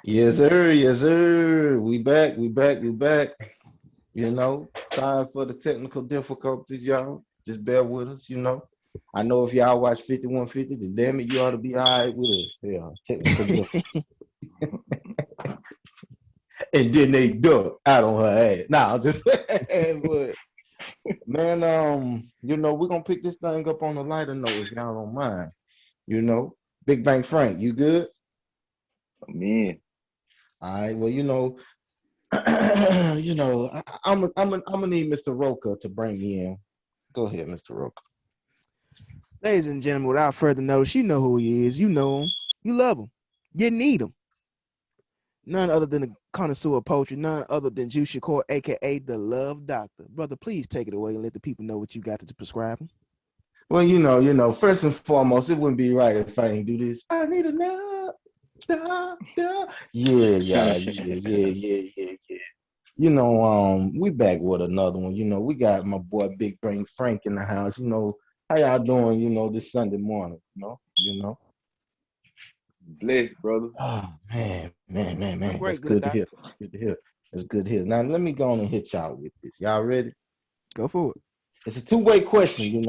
Yes, sir. Yes, sir. We back. We back. We back. Sorry for the technical difficulties, y'all. Just bear with us. I know if y'all watch 5150, then damn it, you ought to be all right with us. Yeah, technical difficulties. And then they duck out on her ass. Nah, I'm just but man, we're gonna pick this thing up on a lighter note if y'all don't mind. You know, Big Bang Frank, you good? Man, All right. Well, I'm gonna need Mr. Roca to bring me in. Go ahead, Mr. Roca. Ladies and gentlemen, without further notice, you know who he is. You know him. You love him. You need him. None other than the connoisseur of poetry, none other than Juice Shakur, aka the Love Doctor. Brother, please take it away and let the people know what you got to prescribe them. Well, first and foremost, it wouldn't be right if I didn't do this. I need a love doctor. Yeah, yeah, yeah, yeah, yeah, yeah, yeah. We back with another one. We got my boy Big Brain Frank in the house. How y'all doing, this Sunday morning, bless, brother. Oh man. Doing That's great, good good to hear. doctor. Good to hear. That's good to hear. Now let me go on and hit y'all with this. Y'all ready? Go for it. It's a two-way question.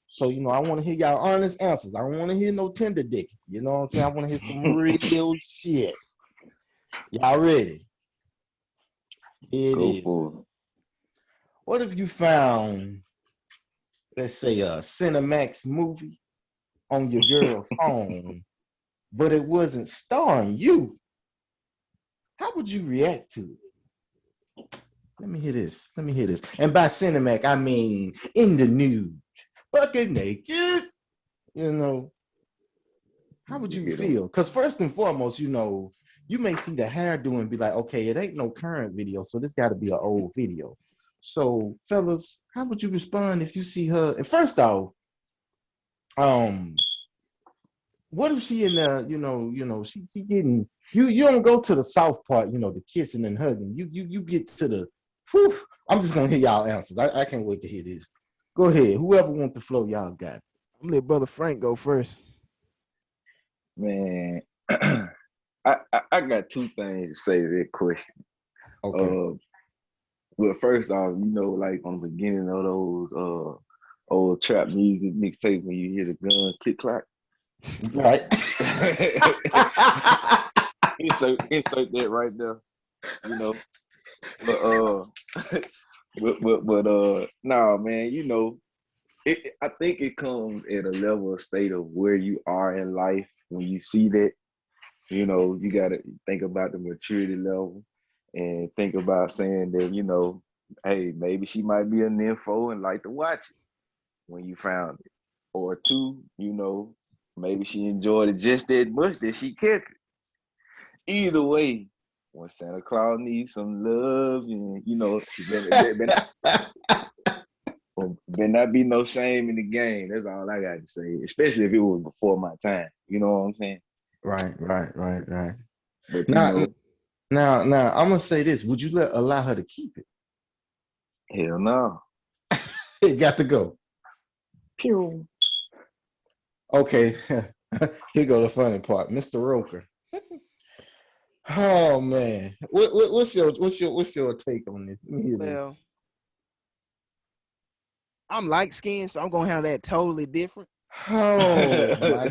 So, I want to hear y'all honest answers. I don't want to hear no tender dick. You know what I'm saying? I want to hear some real shit. Y'all ready? Here it Go is. for What if you found, let's say, a Cinemax movie on your girl's phone, but it wasn't starring you? How would you react to it? Let me hear this. Let me hear this. And by Cinemax, I mean in the nude, bucket naked. You know, how would you it. Hit feel? Because first and foremost, you may see the hairdo and be like, okay, it ain't no current video, so this got to be an old video. So, fellas, how would you respond if you see her? And first off, um, what if she in there? She getting you. You don't go to the south part, the kissing and hugging. You get to the. Whew, I'm just gonna hear y'all answers. I can't wait to hear this. Go ahead, whoever want the flow, y'all got it. I'm gonna let Brother Frank go first. Man, I got two things to say to that question. Okay. Uh, well, first off, like on the beginning of those old trap music mixtape when you hear the gun click clack. Right. insert that right there, you know. But nah, man, I think it comes at a level of state of where you are in life when you see that. You gotta think about the maturity level and think about saying that, hey, maybe she might be a nympho and like to watch it when you found it. Or two, maybe she enjoyed it just that much that she kept it. Either way, when Santa Claus needs some love, and there not be no shame in the game. That's all I got to say. Especially if it was before my time. You know what I'm saying? Right. But Now, now, I'm gonna say this: would you allow her to keep it? hell no. It got to go. Pew. Okay, here go the funny part, Mr. Roker. Oh man, what's your take on this? Let me hear this. Well, I'm light skinned, so I'm gonna handle that totally different. Oh my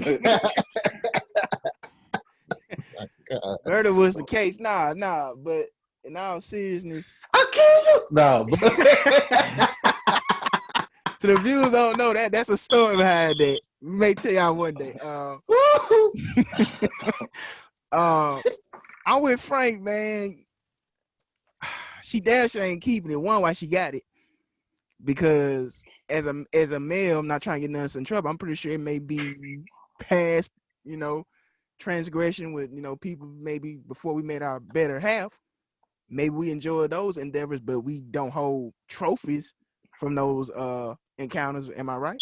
God, Murder was the case. Nah. But in all seriousness, I kill you. No, to the viewers don't know that's a story behind that. We may tell y'all one day. Uh, I'm with Frank, man. She damn sure ain't keeping it. One, why she got it? Because as a male, I'm not trying to get none in trouble. I'm pretty sure it may be past, transgression with people maybe before we made our better half. Maybe we enjoy those endeavors, but we don't hold trophies from those encounters. Am I right?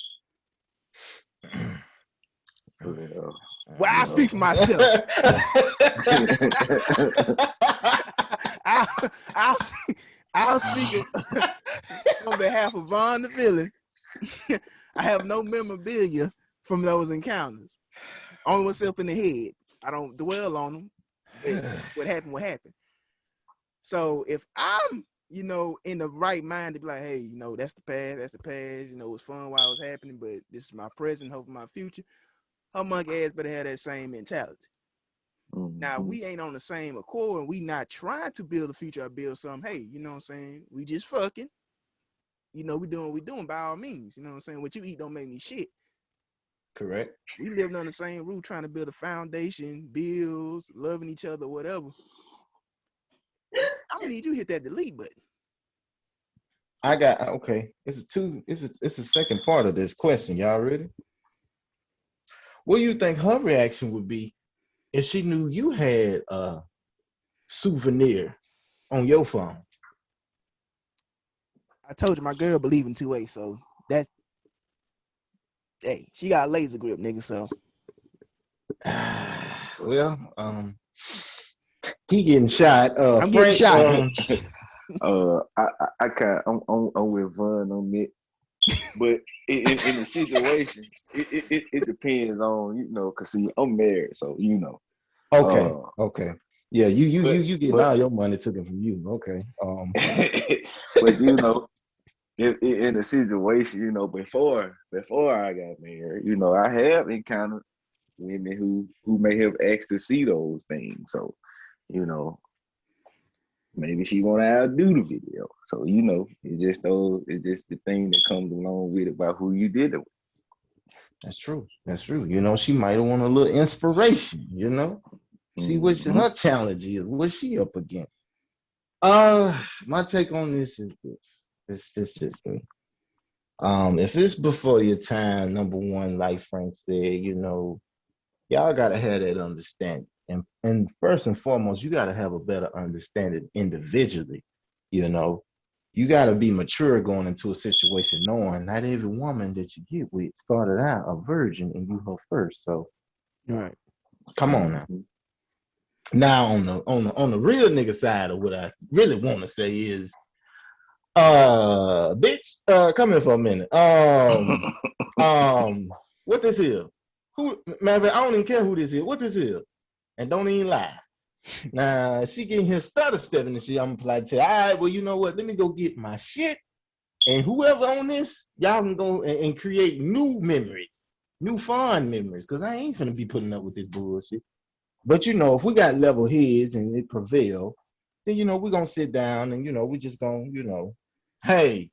Well, Well, I speak for well. myself. I'll, I'll, I'll speak on behalf of Vaughn the villain. I have no memorabilia from those encounters. Only what's up in the head. I don't dwell on them, But what happened. So if I'm, in the right mind to be like, hey, that's the past, it was fun while it was happening, but this is my present, hope for my future. Her monkey ass better have that same mentality. Now we ain't on the same accord, and we not trying to build a future or build something. Hey, you know what I'm saying? We just fucking. We doing what we doing by all means. You know what I'm saying? What you eat don't make me shit. Correct. We living on the same roof, trying to build a foundation, bills, loving each other, whatever. I'm gonna need you to hit that delete button. Okay. It's a second part of this question. Y'all ready? What do you think her reaction would be if she knew you had a souvenir on your phone? I told you my girl believe in 2A, so that's she got a laser grip, nigga. So well, he getting shot. I'm Frank, getting shot. I'm with Vaughn on it, but in the situation, it depends on cause see, I'm married, so Okay. Yeah, you getting but all your money taken from you. Okay. but in the situation, before I got married, I have encountered women who may have asked to see those things. So, maybe she want to outdo the video. So, it's just the thing that comes along with it about who you did it with. That's true. She might have want a little inspiration, See what her challenge is, what she up against. My take on this is this. This is me. If it's before your time, number one, like Frank said, y'all gotta have that understanding. And first and foremost, you gotta have a better understanding individually. You gotta be mature going into a situation, knowing not every woman that you get with started out a virgin and you her first. So Right. come on now. Now on the real nigga side of what I really want to say is bitch, come here for a minute. What this is? Who, man? I don't even care who this is. What this is? And don't even lie. Now she getting here stutter stepping and shit. I'm like, all right, well, you know what? Let me go get my shit, and whoever on this, y'all can go and create new memories, new fond memories, because I ain't finna be putting up with this bullshit. But if we got level heads and it prevail, then we're gonna sit down and we just gonna, hey,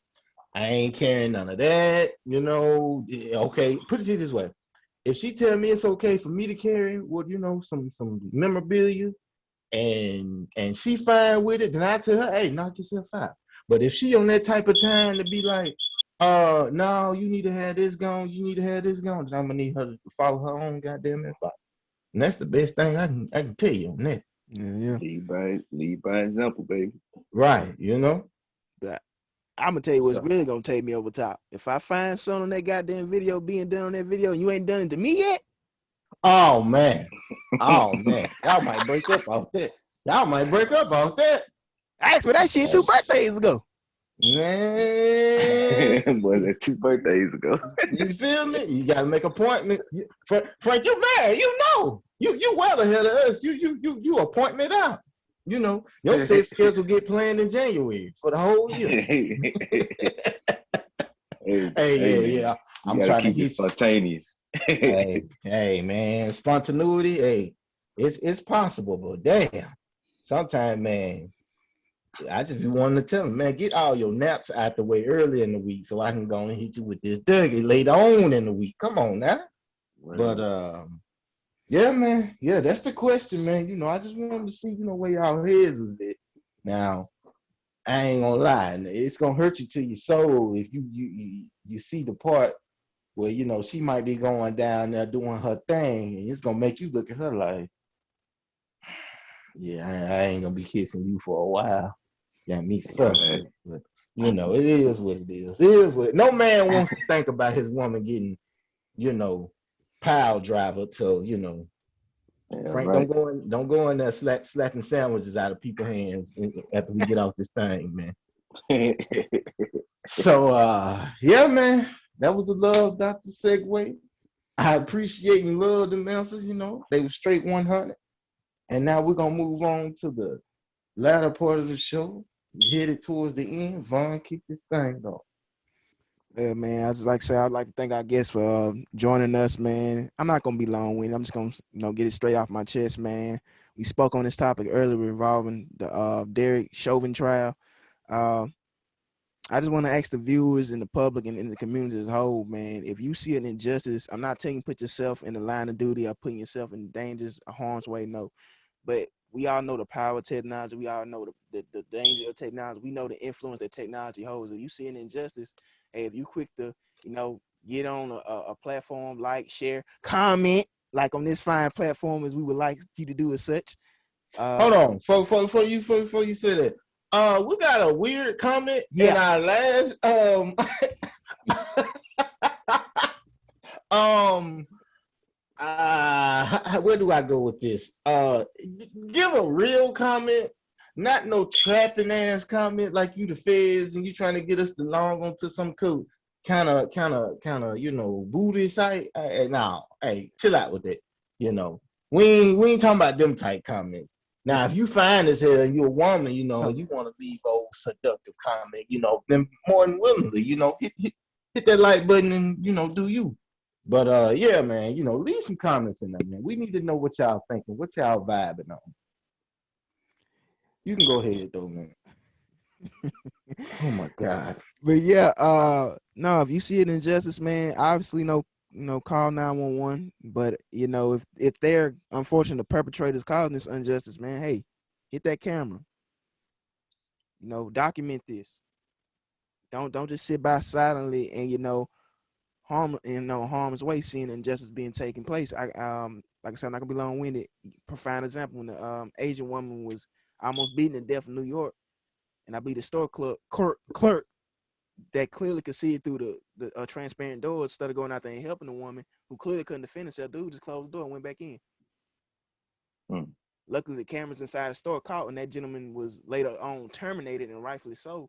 I ain't carrying none of that, okay, put it this way. If she tell me it's okay for me to carry some memorabilia and she fine with it, then I tell her, hey, knock yourself out. But if she on that type of time to be like, no, you need to have this gone, then I'm gonna need her to follow her own goddamn advice. And that's the best thing I can tell you on that. Yeah. Lead by example, baby. Right, But I'm gonna tell you what's really gonna take me over top. If I find something on that goddamn video being done on that video, and you ain't done it to me yet. Oh man, y'all might break up off that. I asked for that shit 2 birthdays ago. Man, boy, that's 2 birthdays ago. You feel me? You gotta make appointments. Frank, you married, you well ahead of us. You appointment out. Your set schedule get planned in January for the whole year. Yeah. I'm trying to hit spontaneous. hey, man, spontaneity. Hey, it's possible, but damn, sometimes, man, I just be wanting to tell them, man, get all your naps out the way early in the week so I can go and hit you with this Dougie later on in the week. Come on now. Right. But yeah, man, yeah, that's the question, man. I just wanted to see, where y'all heads was at. Now, I ain't gonna lie, it's gonna hurt you to your soul if you see the part where she might be going down there doing her thing, and it's gonna make you look at her like, yeah, I ain't gonna be kissing you for a while. Got me fucked. But it is what it is. No man wants to think about his woman getting, pile driver to, Yeah, Frank, right. don't go in there slapping sandwiches out of people's hands after we get off this thing, man. So yeah, man, that was the love Dr. Segway. I appreciate and love them answers, they were straight 100. And now we're gonna move on to the latter part of the show. We headed towards the end. Vaughn, kick this thing off. Yeah, man. I just like to say I'd like to thank our guests for joining us, man. I'm not gonna be long-winded. I'm just gonna get it straight off my chest, man. We spoke on this topic earlier involving the Derek Chauvin trial. Uh, I just want to ask the viewers and the public and the community as a whole, man. If you see an injustice, I'm not telling you put yourself in the line of duty or putting yourself in dangers or harm's way. No, but we all know the power of technology. We all know the danger of technology. We know the influence that technology holds. If you see an injustice, hey, if you quick to, get on a platform, like, share, comment, like on this fine platform as we would like you to do as such. Hold on, before you say that. We got a weird comment in Yeah. our last um where do I go with this? Give a real comment, not no trapping ass comment like you the feds and you trying to get us to log onto some cool kind of booty site. Nah, hey, chill out with it. We ain't talking about them type comments. Now, if you fine as hell and you a woman, and you want to leave old seductive comment, then more than willingly, hit that like button and do you. But yeah, man, leave some comments in there, man. We need to know what y'all thinking, what y'all vibing on. You can go ahead though, man. Oh my God. But yeah, no, if you see an injustice, man, obviously call 911. But if they're unfortunate the perpetrators causing this injustice, man, hey, hit that camera. Document this. Don't just sit by silently and harm's way seeing injustice being taken place. Like I said, I'm not gonna be long winded. Profound example when the Asian woman was almost beaten to death in New York, and I believe the store clerk that clearly could see it through the transparent doors instead of going out there and helping the woman who clearly couldn't defend herself. Dude just closed the door and went back in. Luckily, the cameras inside the store caught, and that gentleman was later on terminated, and rightfully so.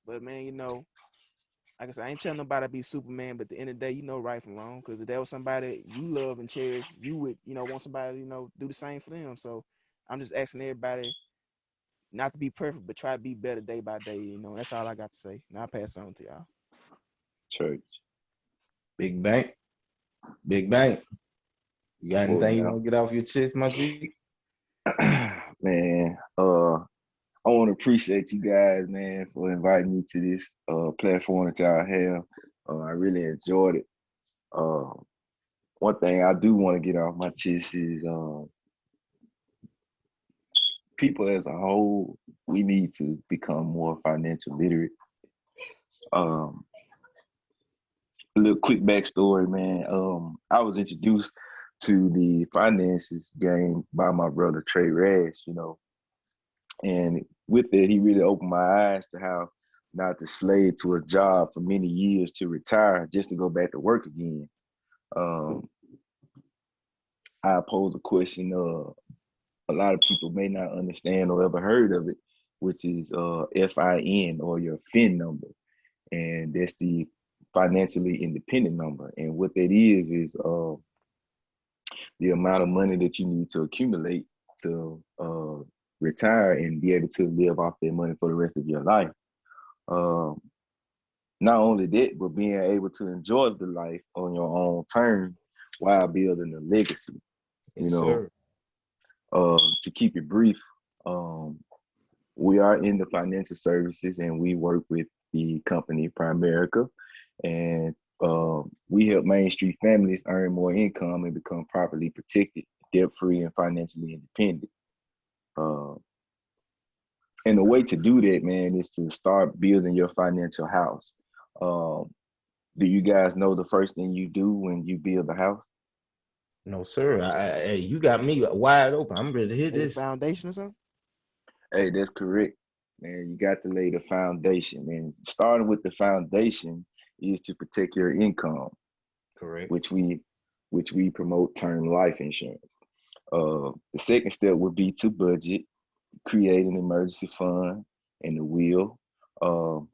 But man, like I said, I ain't telling nobody to be Superman, but at the end of the day, right from wrong. Because if that was somebody you love and cherish, you would, want somebody, do the same for them. So I'm just asking everybody not to be perfect, but try to be better day by day. That's all I got to say. Now I'll pass it on to y'all. Church. Big Bank. Big Bank. You got Well, anything you now, want to get off your chest, my G? man, I want to appreciate you guys, man, for inviting me to this platform that y'all have. I really enjoyed it. Uh, One thing I do want to get off my chest is people as a whole, we need to become more financial literate. Um, a little quick backstory, man. I was introduced to the finances game by my brother Trey Rash, and with it, he really opened my eyes to how not to slave to a job for many years to retire just to go back to work again. Um, I pose a question a lot of people may not understand or ever heard of it, which is FIN or your FIN number. And that's the financially independent number. And what that is the amount of money that you need to accumulate to retire and be able to live off that money for the rest of your life. Um, Not only that, but being able to enjoy the life on your own terms while building a legacy. You Yes, know, sir. to keep it brief, um, we are in the financial services and we work with the company Primerica, and we help Main Street families earn more income and become properly protected, debt free, and financially independent. Uh, and the way to do that, man, is to start building your financial house. Um, do you guys know the first thing you do when you build a house? No, sir. Hey, you got me wide open. I'm ready to hit Lay the this. foundation or something? Hey, that's correct. Man, you got to lay the foundation. And starting with the foundation is to protect your income, Correct. which we promote term life insurance. The second step would be to budget, create an emergency fund, and the will.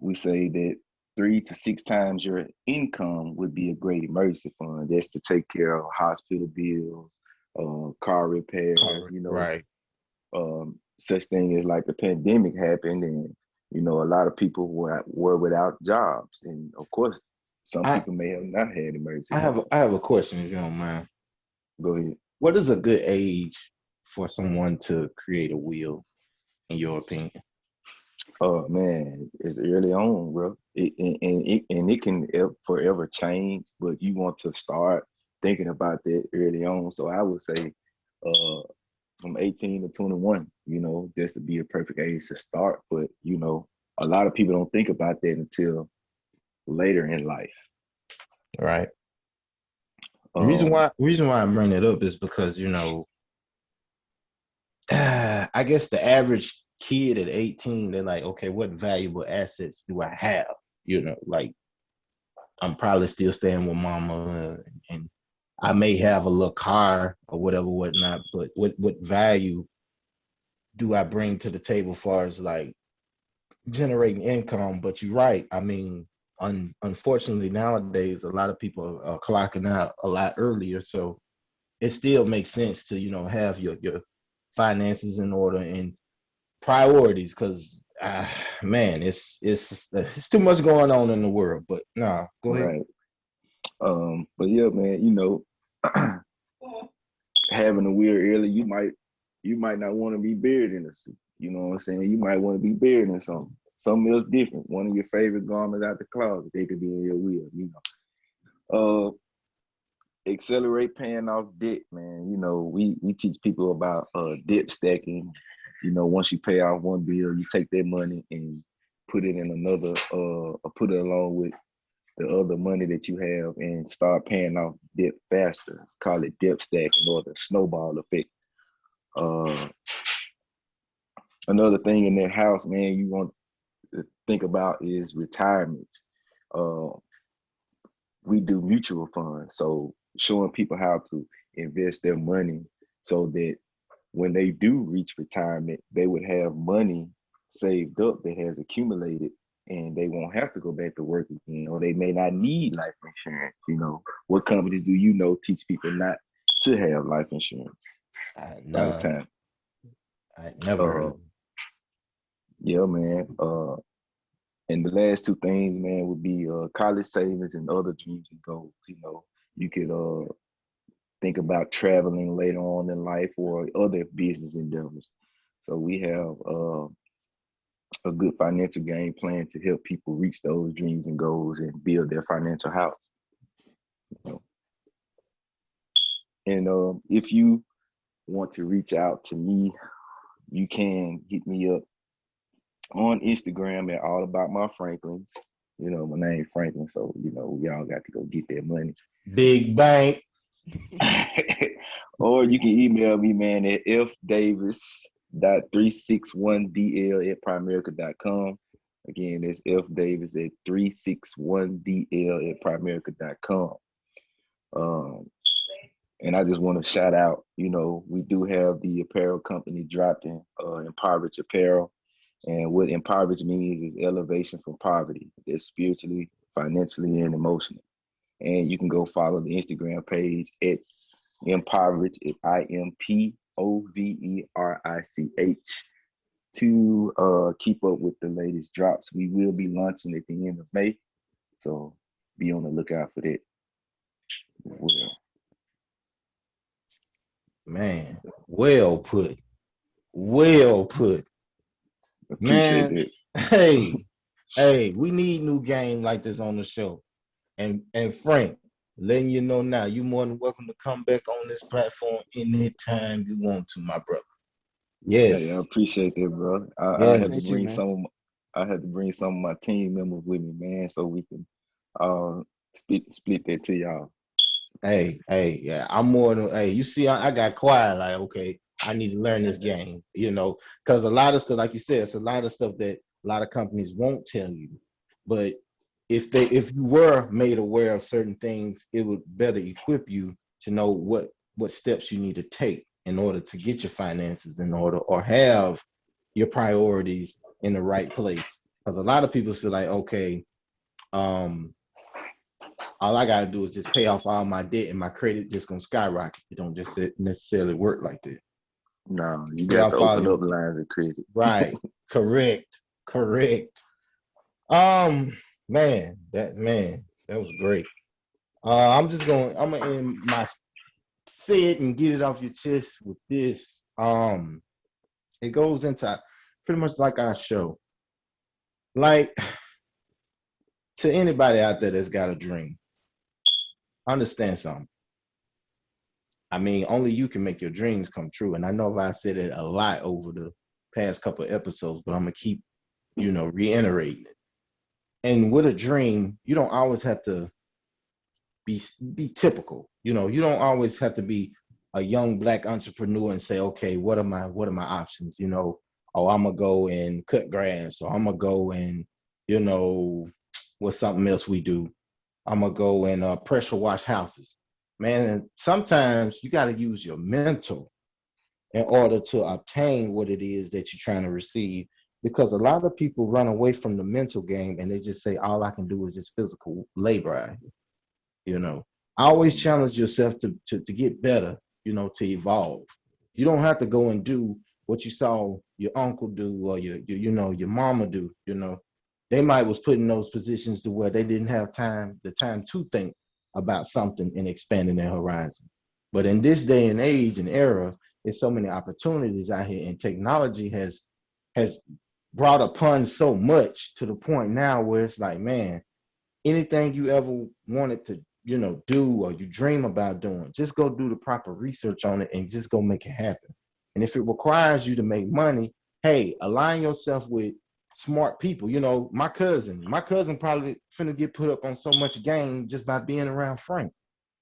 We say that 3 to 6 times your income would be a great emergency fund. That's to take care of hospital bills, car repairs, Right. such thing as like the pandemic happened, and a lot of people were without jobs, and of course, some I people may have not had emergency money. I have a question if you don't mind. Go ahead. What is a good age for someone to create a will, in your opinion? Oh man, it's early on, bro. And it can forever change, but you want to start thinking about that early on. So I would say, uh, from 18 to 21, just to be a perfect age to start. But a lot of people don't think about that until later in life. Right. The Um, reason why I'm bringing it up is because I guess the average kid at 18, they're like, okay, what valuable assets do I have? Like I'm probably still staying with mama, and I may have a little car or whatever, whatnot. But what value do I bring to the table, as far as like generating income? But you're right. I mean, unfortunately nowadays, a lot of people are clocking out a lot earlier, so it still makes sense to have your finances in order and priorities, because man, it's too much going on in the world. But nah, go ahead. right. But yeah, man, having a weird early, you might not want to be buried in a suit. You know what I'm saying? You might want to be buried in something else different. One of your favorite garments out the closet, they could be in your will. Accelerate paying off debt, man. We teach people about debt stacking. Once you pay off one bill, you take that money and put it in another, or put it along with the other money that you have, and start paying off debt faster. Call it debt stacking or the snowball effect. Uh, Another thing in that house, man, you want to think about is retirement. Uh, we do mutual funds, so showing people how to invest their money so that when they do reach retirement, they would have money saved up that has accumulated, and they won't have to go back to work again, or they may not need life insurance. What companies do teach people not to have life insurance by the None. time? I never heard Uh, of it. yeah, man. And the last two things, man, would be college savings and other dreams and goals. You could think about traveling later on in life or other business endeavors. So we have a good financial game plan to help people reach those dreams and goals and build their financial house. You know? And if you want to reach out to me, you can hit me up on Instagram at All About My Franklins. My name Franklin, so we all got to go get that money. Big bank. Or you can email me, man, at fdavis.361dl@primerica.com. Again, that's fdavis@361dl@primerica.com. Um, and I just want to shout out, we do have the apparel company dropped in Impoverished Apparel. And what impoverished means is elevation from poverty. That's spiritually, financially, and emotionally. And you can go follow the Instagram page at Impoverished, at IMPOVERICH, to keep up with the latest drops. We will be launching at the end of May, so be on the lookout for that. Well, Man, well put. Well put. appreciate Man, that. hey, hey, we need new game like this on the show. And Frank, letting you know now, you're more than welcome to come back on this platform anytime you want to, my brother. Hey, I Yes, appreciate that, bro. I had to yes. Appreciate you, bring man. some of my team members with me, man, so we can uh split that to y'all. Hey, yeah, I'm more than, hey, you see, I got quiet, like, okay, I need to learn this game, because a lot of stuff, like you said, it's a lot of stuff that a lot of companies won't tell you. But if you were made aware of certain things, it would better equip you to know what steps you need to take in order to get your finances in order, or have your priorities in the right place. Because a lot of people feel like, okay, um, all I gotta do is just pay off all my debt and my credit just gonna skyrocket. It don't just necessarily work like that. No, you Pay got to off all open your up lines of credit. right. Correct. Correct. Um, that was great. I'm gonna end my set and get it off your chest with this. It goes into pretty much like our show. Like to anybody out there that's got a dream, understand something. I mean, only you can make your dreams come true. And I know I've said it a lot over the past couple of episodes, but I'm gonna keep, reiterating it. And with a dream, you don't always have to be typical. You don't always have to be a young black entrepreneur and say, okay, what are my options? Oh, I'm gonna go and cut grass, or I'm gonna go and, you know, what's something else we do? I'm gonna go and pressure wash houses. Man, sometimes you got to use your mental in order to obtain what it is that you're trying to receive. Because a lot of people run away from the mental game and they just say, all I can do is just physical labor out here. You know, always challenge yourself to get better, to evolve. You don't have to go and do what you saw your uncle do or your mama do. They might was put in those positions to where they didn't have the time to think about something and expanding their horizons. But in this day and age and era, there's so many opportunities out here, and technology has brought upon so much to the point now where it's like, man, anything you ever wanted to, do or you dream about doing, just go do the proper research on it and just go make it happen. And if it requires you to make money, hey, align yourself with smart people. My cousin probably finna get put up on so much game just by being around Frank.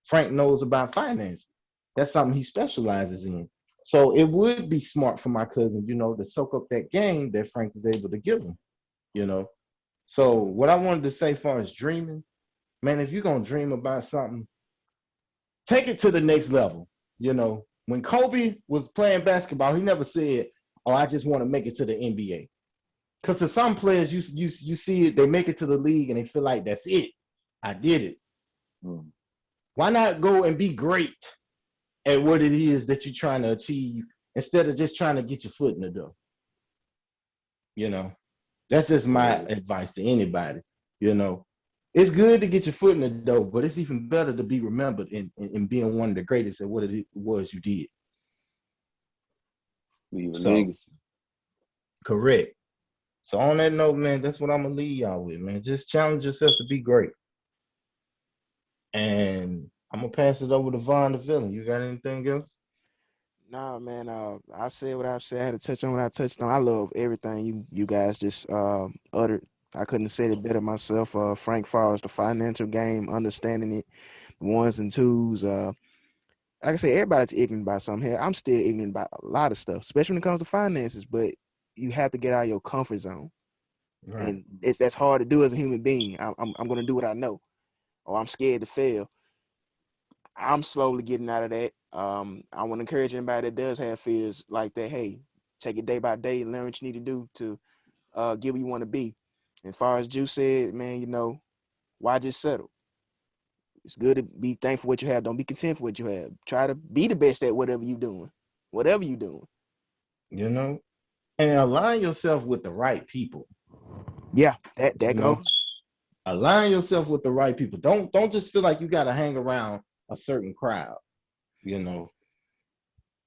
Frank knows about finance. That's something he specializes in. So it would be smart for my cousin, to soak up that game that Frank is able to give him, you know. So what I wanted to say as far as dreaming, man, if you're gonna dream about something, take it to the next level. When Kobe was playing basketball, he never said, "Oh, I just want to make it to the NBA." Because to some players, you see it, they make it to the league and they feel like that's it. I did it. Mm. Why not go and be great at what it is that you're trying to achieve instead of just trying to get your foot in the door? You know, that's just my Yeah, advice to anybody. You know, it's good to get your foot in the door, but it's even better to be remembered in being one of the greatest at what it was you did. leave a So, legacy. correct. So on that note, man, that's what I'm gonna leave y'all with, man. Just challenge yourself to be great. And I'm gonna pass it over to Vaughn the villain. You got anything else? Nah, man. I said what I've said. I had to touch on what I touched on. I love everything you guys just uttered. I couldn't have said it better myself. Frank Forrest, the financial game, understanding it, ones and twos. Like I said, everybody's ignorant about something here. I'm still ignorant about a lot of stuff, especially when it comes to finances. But you have to get out of your comfort zone, Right. and that's hard to do as a human being. I'm going to do what I know, or I'm scared to fail. I'm slowly getting out of that. I want to encourage anybody that does have fears like that. Hey, take it day by day, learn what you need to do to get where you want to be. And as far as Juice said, man, why just settle? It's good to be thankful for what you have. Don't be content for what you have. Try to be the best at whatever you're doing. Whatever you're doing. You know, and align yourself with the right people. Yeah, that You know, goes. align yourself with the right people. Don't just feel like you got to hang around a certain crowd. You know,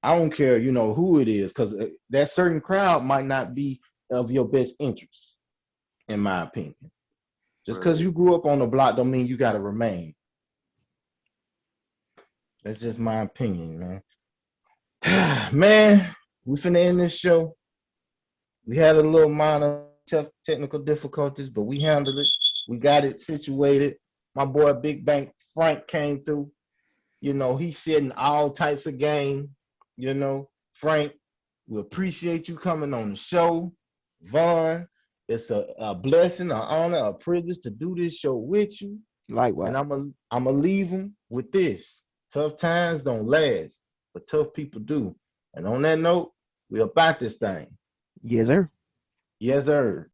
I don't care, who it is, because that certain crowd might not be of your best interest, in my opinion. Just because Right. you grew up on the block don't mean you got to remain. That's just my opinion, man. Man, we finna end this show. We had a little minor technical difficulties, but we handled it. We got it situated. My boy Big Bank Frank came through. He's setting all types of game. Frank, we appreciate you coming on the show. Vaughn, it's a blessing, an honor, a privilege to do this show with you. And Likewise. I'm gonna leave them with this. Tough times don't last, but tough people do. And on that note, we're about this thing. Yes, sir. Yes, sir.